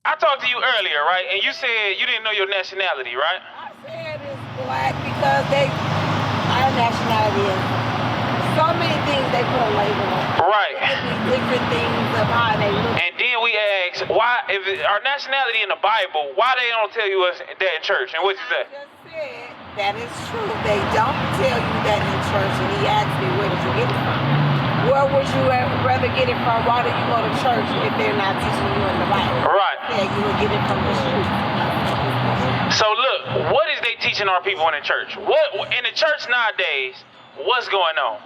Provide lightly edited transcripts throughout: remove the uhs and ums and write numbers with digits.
I talked to you earlier, right? And you said you didn't know your nationality, right? I said it's black because our nationality is so many things they put a label on. Right. It could be different things of how they look. And then we asked, why, if our nationality in the Bible, why they don't tell you us that in church? And what you say? I just said that is true. They don't tell you that in church. And he asked me, where did you get it from? Where would you rather get it from? Why do you go to church if they're not teaching you in the Bible? Right. Yeah, you would get it from the street. So look, what is they teaching our people in the church? What in the church nowadays? What's going on?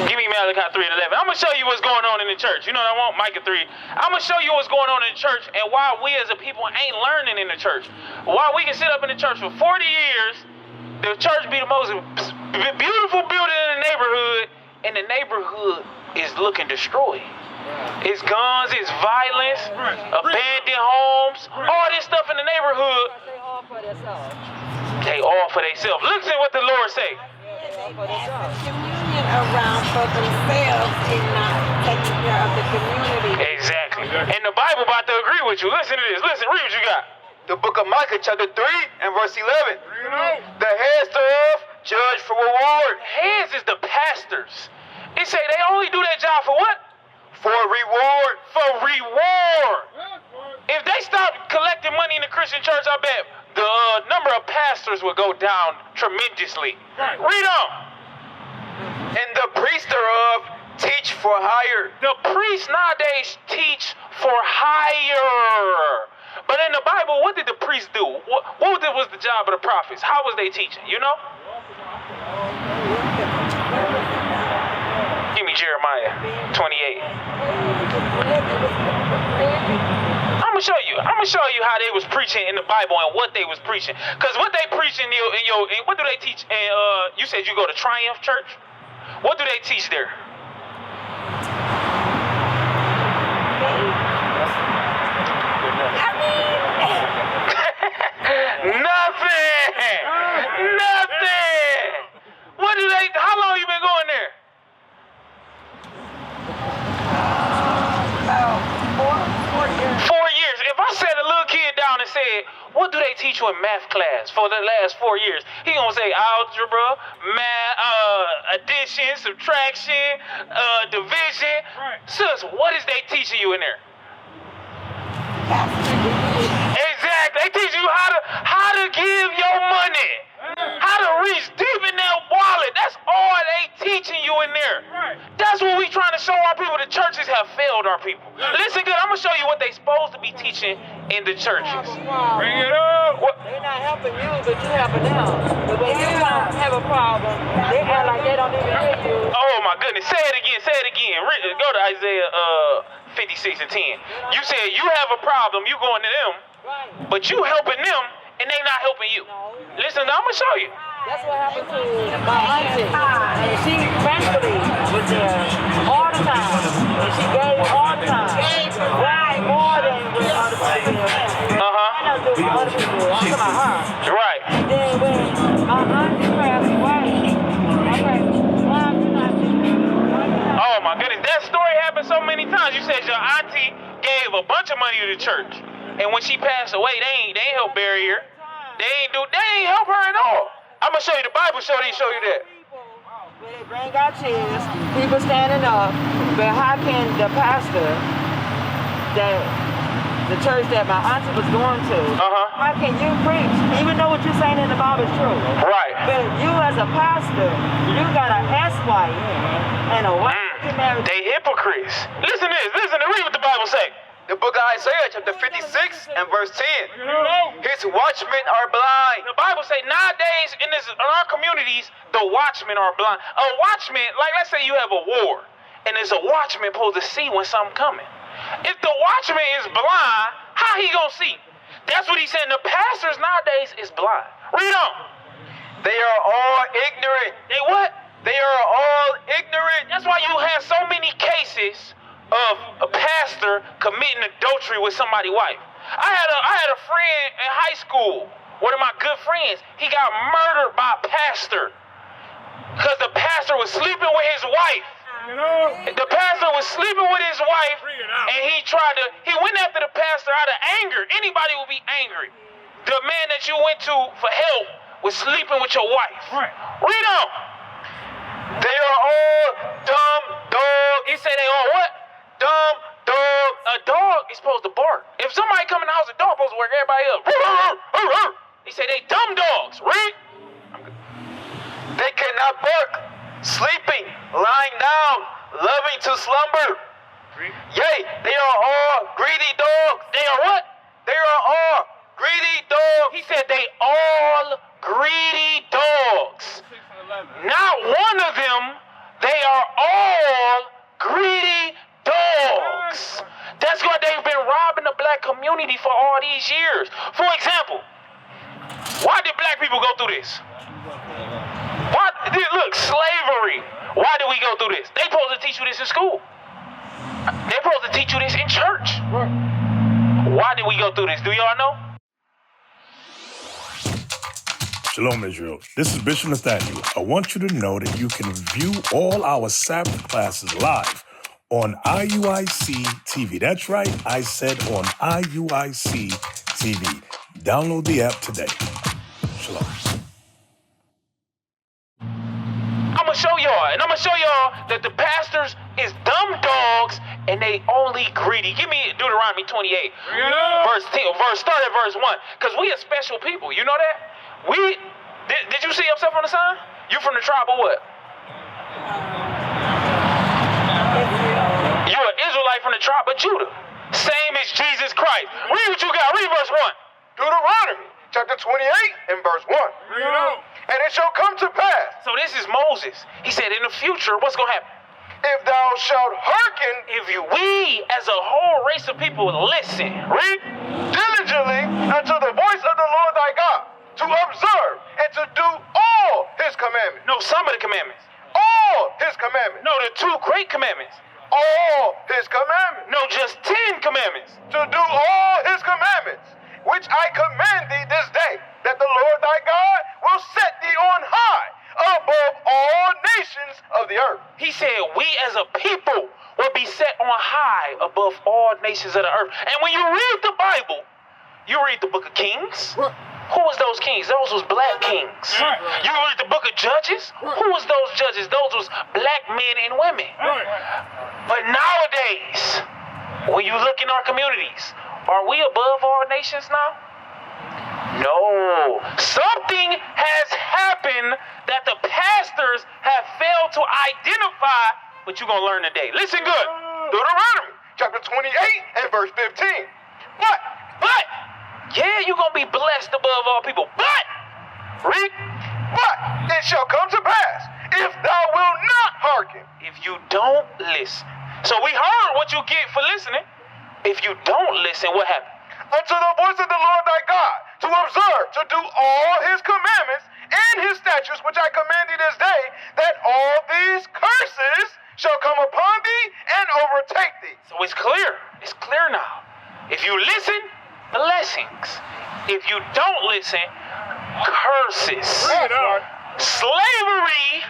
Give me Malachi 3:11. I'm gonna show you what's going on in the church. You know what I want? Micah 3. I'm gonna show you what's going on in the church and why we as a people ain't learning in the church. Why we can sit up in the church for 40 years, the church be the most beautiful building in the neighborhood, and the neighborhood is looking destroyed. It's guns, it's violence, abandoned homes, all this stuff in the neighborhood. They all for themselves. They all for themselves. Listen to what the Lord say. Communion around for themselves and not taking care of the community. Exactly. And the Bible about to agree with you. Listen to this. Listen, read what you got. The book of Micah, chapter 3 and verse 11. The heads thereof judge for reward. Heads is the pastors. It say they only do that job for what? For reward. For reward. If they stop collecting money in the Christian church, I bet the number of pastors will go down tremendously. Read on. And the priests thereof teach for hire. The priests nowadays teach for hire. But in the Bible, what did the priests do? What was the job of the prophets? How was they teaching? You know? Give me Jeremiah 28. I'm gonna show you how they was preaching in the Bible and what they was preaching. Cause what they preach in what do they teach? And you said you go to Triumph Church. What do they teach there? Nothing. What do they? How long you been going there? About 4 years. 4 years. If I sat a little kid down and said, what do they teach you in math class for the last 4 years? He gonna say algebra, math, addition, subtraction, division. Right. Sis, what is they teaching you in there? Exactly. They teach you how to give your money, how to reach deep in that wallet. That's all they teaching you in there. Right. That's what we trying to show our people. The churches have failed our people. Listen good, I'm gonna show you what they supposed to be teaching in the churches. Bring it up. What? They're not helping you, but you helping them. But when you have a problem, they act like they don't even hear you. Oh my goodness. Say it again. Go to Isaiah 56 and 10. You said you have a problem, you going to them, but you helping them and they not helping you. Listen, I'm gonna show you. That's what happened to my auntie. And she thankfully was there all the time. And she gave all the time. Way more than with other people. I know this with other people. I'm talking about her. Right. And then when my auntie passed away, I said, Mom, you're not doing. Oh my goodness. That story happened so many times. You said your auntie gave a bunch of money to the church. And when she passed away, they ain't help bury her. They ain't help her at all. I'm gonna show you the Bible. Show you that. When they bring out chairs, people standing up. But how can the pastor, the church that my auntie was going to, how can you preach, even though what you're saying in the Bible is true? Right. But you as a pastor, you got an ex-wife and a wife married. They hypocrites. Listen to this. Listen to read what the Bible say. The book of Isaiah, chapter 56 and verse 10. His watchmen are blind. The Bible say nowadays in our communities, the watchmen are blind. A watchman, like let's say you have a war, and there's a watchman supposed to see when something coming. If the watchman is blind, how he gonna see? That's what he said. The pastors nowadays is blind. Read on. They are all ignorant. They what? They are all ignorant. That's why you have so many cases of a pastor committing adultery with somebody's wife. I had a friend in high school, one of my good friends. He got murdered by a pastor because the pastor was sleeping with his wife. The pastor was sleeping with his wife, and he went after the pastor out of anger. Anybody would be angry. The man that you went to for help was sleeping with your wife. Read on. They are all dumb dogs. He said they all what? Dumb dogs. A dog is supposed to bark. If somebody come in the house, a dog supposed to wake everybody up. He said they dumb dogs. Read. They cannot bark, sleeping, lying down, loving to slumber. Yea, they are all greedy dogs. They are what? They are all greedy dogs. He said they all greedy dogs. Not one of them. They are all greedy dogs. That's why they've been robbing the black community for all these years. For example, why did black people go through this? Look, slavery. Why did we go through this? They supposed to teach you this in school. They supposed to teach you this in church. Why did we go through this? Do y'all know? Shalom, Israel. This is Bishop Nathaniel. I want you to know that you can view all our Sabbath classes live on IUIC TV. That's right, I said on IUIC TV. Download the app today. Shalom. I'm going to show y'all that the pastors is dumb dogs and they only greedy. Give me Deuteronomy 28. Start at verse 1. Because we are special people. You know that? Did you see yourself on the sign? You from the tribe of what? You're an Israelite from the tribe of Judah. Same as Jesus Christ. Read what you got. Read verse 1. Deuteronomy chapter 28 and verse 1. And it shall come to pass. So this is Moses. He said in the future, what's going to happen? If thou shalt hearken, we as a whole race of people listen. Read. Diligently unto the voice of the Lord thy God, to observe and to do all his commandments. No, some of the commandments. All his commandments. No, the 2 great commandments. All his commandments. No, just 10 commandments. To do all his commandments, which I command thee this day, that the Lord thy God will set thee on high above all nations of the earth. He said we as a people will be set on high above all nations of the earth. And when you read the Bible, you read the book of Kings. Who was those kings? Those was black kings. You read the book of Judges. Who was those judges? Those was black men and women. But nowadays, when you look in our communities, are we above all nations now? No. Something has happened that the pastors have failed to identify, but you're going to learn today. Listen good. Deuteronomy chapter 28 and verse 15. But, yeah, you're going to be blessed above all people. But, read. But it shall come to pass, if thou wilt not hearken. If you don't listen. So we heard what you get for listening. If you don't listen, what happened? Unto the voice of the Lord thy God, to observe, to do all his commandments and his statutes, which I command thee this day, that all these curses shall come upon thee and overtake thee. So it's clear. It's clear now. If you listen, blessings. If you don't listen, curses. Slavery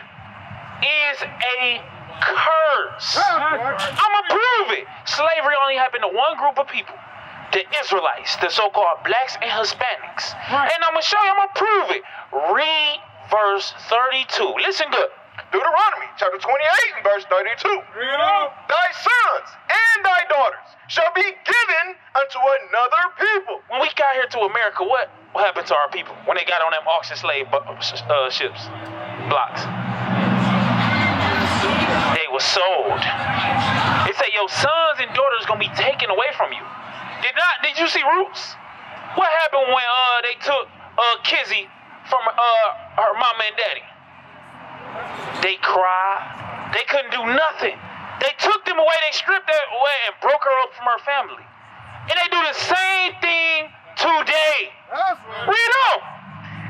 is a curse. I'ma prove it. Slavery only happened to one group of people. The Israelites, the so-called blacks and Hispanics. And I'm going to show you, I'm going to prove it. Read verse 32. Listen good. Deuteronomy chapter 28 and verse 32. Thy sons and thy daughters shall be given unto another people. When we got here to America, what happened to our people when they got on them auction slave ships, blocks? They were sold. It said your sons and daughters going to be taken away from you. Did you see Roots? What happened when they took Kizzy from her mama and daddy? They cried. They couldn't do nothing. They took them away. They stripped her away and broke her up from her family. And they do the same thing today. Read on.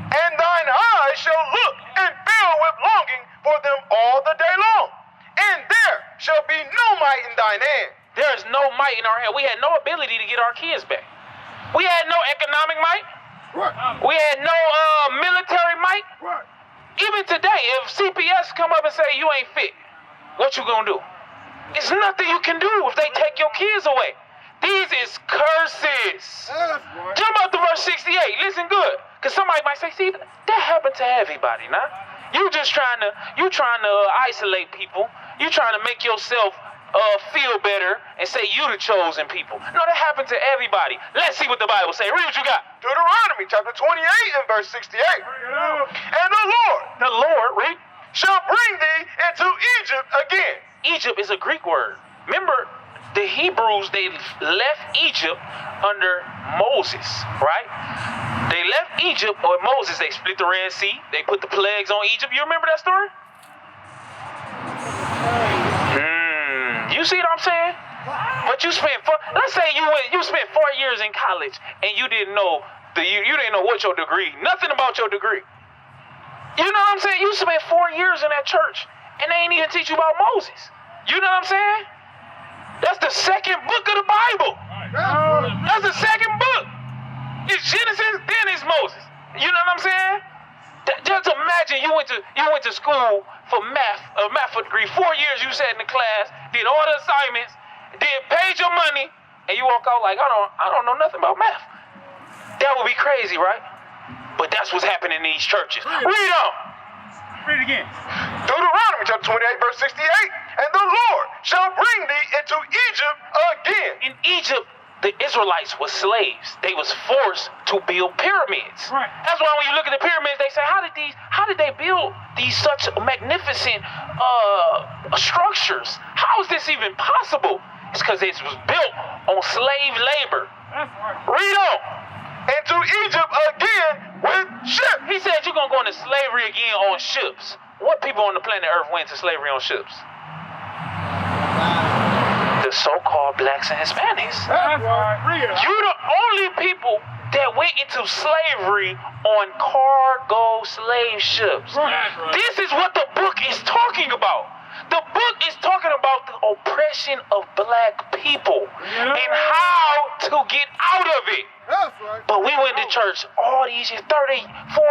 And thine eyes shall look and fill with longing for them all the day long. And there shall be no might in thine hand. There is no might in our hand. We had no ability to get our kids back. We had no economic might. We had no military might. Even today, if CPS come up and say you ain't fit, what you gonna do? There's nothing you can do if they take your kids away. These is curses. Jump up to verse 68. Listen good. Because somebody might say, see, that happened to everybody, nah? You trying to isolate people. You trying to make yourself feel better and say you the chosen people. No, that happened to everybody. Let's see what the Bible say. Read what you got. Deuteronomy chapter 28 and verse 68. And the Lord, read, shall bring thee into Egypt again. Egypt is a Greek word. Remember, the Hebrews, they left Egypt under Moses, right? They left Egypt, or Moses, they split the Red Sea. They put the plagues on Egypt. You remember that story? You see what I'm saying? But let's say you spent 4 years in college and you didn't know you didn't know what your degree, nothing about your degree. You know what I'm saying? You spent 4 years in that church and they ain't even teach you about Moses. You know what I'm saying? That's the second book of the Bible. That's the second book. It's Genesis, then it's Moses. You know what I'm saying? Just imagine you went to school for math, a math degree. 4 years you sat in the class, did all the assignments, paid your money, and you walk out like, I don't know nothing about math. That would be crazy, right? But that's what's happening in these churches. Read on. Read it again. Deuteronomy chapter 28 verse 68. And the Lord shall bring thee into Egypt again. In Egypt, the Israelites were slaves. They was forced to build pyramids. Right. That's why when you look at the pyramids, they say, how did they build these such magnificent structures? How is this even possible? It's because it was built on slave labor. That's right. Read on. Into Egypt again with ships. He said you're going to go into slavery again on ships. What people on the planet Earth went to slavery on ships? The so-called blacks and Hispanics. That's right. You're the only people that went into slavery on cargo slave ships. Right. This is what the book is talking about. The book is talking about the oppression of black people and how to get out of it. That's right. But we went to church all these years, 30,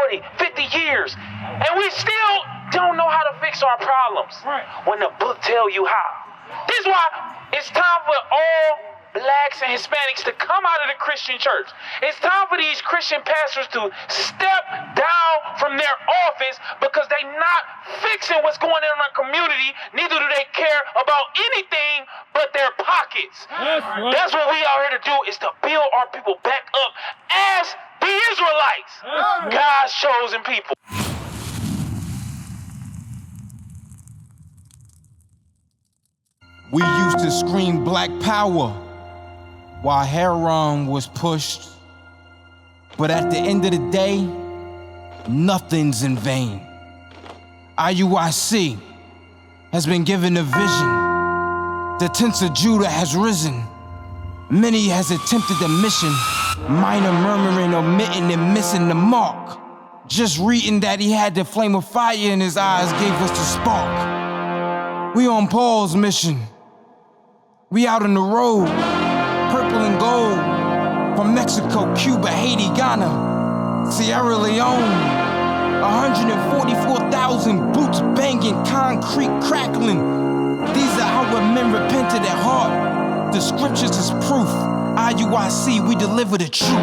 40, 50 years, and we still don't know how to fix our problems. Right. When the book tell you how. This is why it's time for all blacks and Hispanics to come out of the Christian church. It's time for these Christian pastors to step down from their office because they're not fixing what's going on in our community. Neither do they care about anything but their pockets. That's what we are here to do, is to build our people back up as the Israelites, God's chosen people. We used to scream black power while heroin was pushed. But at the end of the day, nothing's in vain. IUIC has been given a vision. The tents of Judah has risen. Many has attempted the mission, minor murmuring, omitting, and missing the mark. Just reading that he had the flame of fire in his eyes gave us the spark. We on Paul's mission. We out on the road, purple and gold, from Mexico, Cuba, Haiti, Ghana, Sierra Leone. 144,000 boots banging, concrete crackling. These are our men repented at heart. The scriptures is proof. IUIC, we deliver the truth.